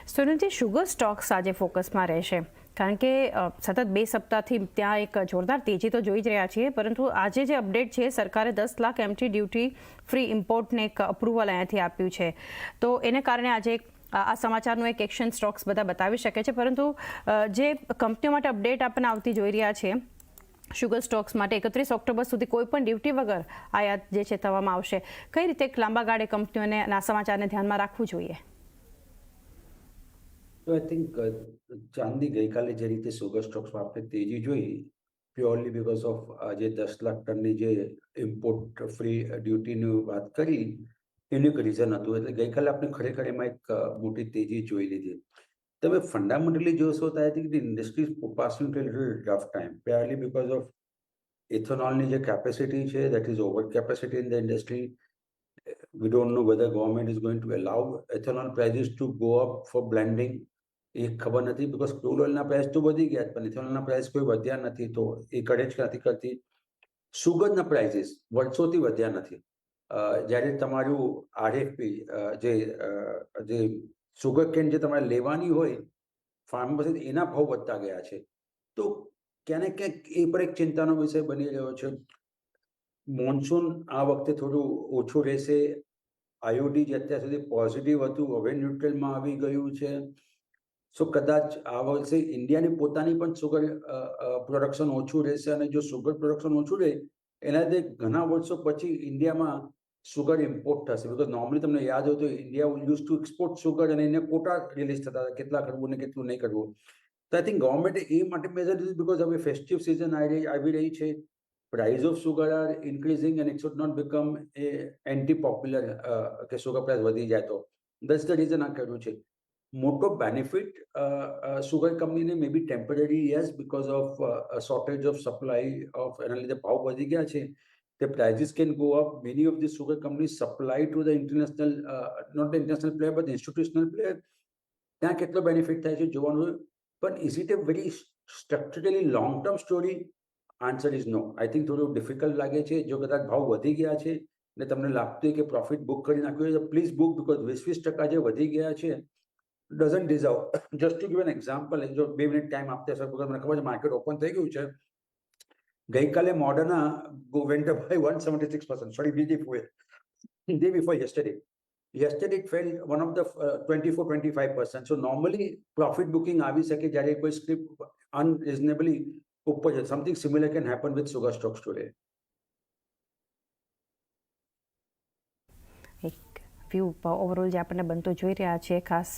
Sunilji, sugar Stokes આજે ફોકસમાં રહેશે કારણ કે સતત 2 સપ્તાહથી ત્યાં એક જોરદાર તેજી તો જોઈ જ રહ્યા છીએ, પરંતુ આજે જે અપડેટ છે, સરકારે 10 લાખ એમટી ડ્યુટી ફ્રી ઇમ્પોર્ટને એક અપ્રુવલ અહીંયાથી આપ્યું છે. તો એને કારણે આજે આ સમાચારનું એક એક્શન સ્ટોક્સ બધા બતાવી શકે છે, પરંતુ જે કંપનીઓ માટે અપડેટ આપણને આવતી જોઈ રહ્યા છીએ શુગર સ્ટોક્સ માટે 31 ઓક્ટોબર સુધી કોઈ પણ ડ્યુટી વગર આયાત જે છે થવામાં આવશે. કઈ રીતે લાંબા ગાળે કંપનીઓને આ સમાચારને ધ્યાનમાં રાખવું જોઈએ? તો આઈ થિંક ચાંદી ગઈકાલે જે રીતે સુગર સ્ટોક્સમાં આપણે તેજી જોઈ પ્યોરલી બીકોઝ ઓફ જે 10 લાખ ટનની જે ઇમ્પોર્ટ ફ્રી ડ્યુટીની વાત કરી એનું એક રીઝન હતું. એટલે ગઈકાલે આપણે ખરેખર એમાં એક મોટી તેજી જોઈ લીધી. તમે ફંડામેન્ટલી જોશો તો I think the industry passing to rough time purely because of ઇથેનોલની જે કેપેસિટી છે that is over capacity in the industry. We don't know whether government is going to allow ethanol prices to go up for blending. એ ખબર નથી because crude ઓઇલના price તો વધી ગયા પણ ઇથેનોલના price કોઈ વધ્યા નથી, તો એ કરેજ નથી કરતી. સુગરના પ્રાઇસીસ વર્ષોથી વધ્યા નથી. જ્યારે તમારું આરએફપી જે સુગર કેન જે તમારે લેવાની હોય ફાર્મ પાસેથી એના ભાવ વધતા ગયા છે. તો ક્યાંને ક્યાંક એ પણ એક ચિંતાનો વિષય બની રહ્યો છે. મોન્સૂન આ વખતે થોડું ઓછું રહેશે. આઈઓડી જે અત્યાર સુધી પોઝિટિવ હતું હવે ન્યુટ્રલમાં આવી ગયું છે. સો કદાચ આ વર્ષે ઇન્ડિયાની પોતાની પણ સુગર પ્રોડક્શન ઓછું રહેશે, અને જો સુગર પ્રોડક્શન ઓછું રહે એના લીધે ઘણા વર્ષો પછી ઇન્ડિયામાં સુગર ઇમ્પોર્ટ થશે. બીકોઝ નોર્મલી તમને યાદ હોય તો India use to export sugar અને એને કોટા રિલીઝ થતા હતા, કેટલા કરવું ને કેટલું નહીં કરવું. તો આઈ થિંક ગવર્મેન્ટે એ માટે મેજર લીધું બીકોઝ હવે ફેસ્ટિવ સિઝન આવી રહી છે. Price of sugar are increasing and it should not become a anti popular કે સુગર પ્રાઇસ વધી જાય તો દેટ્સ ધ રીઝન આ કર્યું છે. મોટો બેનિફિટ સુગર કંપનીને may be temporary yes because of shortage of supply of એના લીધે ભાવ વધી ગયા છે. The prices can go up. Many of the sugar companies supply to the international, not the international player, but the institutional player. ત્યાં કેટલો benefit થાય છે જોવાનું. પણ is it a very structurally long term story? Answer is no. I think થોડું difficult લાગે છે. જો કદાચ ભાવ વધી ગયા છે ને તમને લાગતું હોય કે પ્રોફિટ બુક કરી નાખ્યું છે, પ્લીઝ બુક, બીકોઝ 20% જે વધી ગયા છે doesn't deserve. Just to give an example, જો 2 મિનિટ ટાઈમ આપતે સર, because મને ખબર છે માર્કેટ ઓપન થઈ ગયું છે. ગઈકાલે Moderna went up by 176%. Sorry, day before yesterday. Yesterday it fell one of the 24-25%. So normally profit booking આવી શકે જ્યારે કોઈ સ્ક્રિપ્ટ unreasonably ઉપર છે. Something similar can happen with sugar stocks today. View overall જે આપણને બનતું જોઈ રહ્યા છીએ ખાસ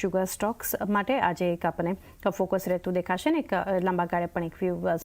શુગર સ્ટોક્સ માટે આજે એક આપણને ફોકસ રહેતું દેખાશે ને એક લાંબા ગાળે પણ એક વ્યૂ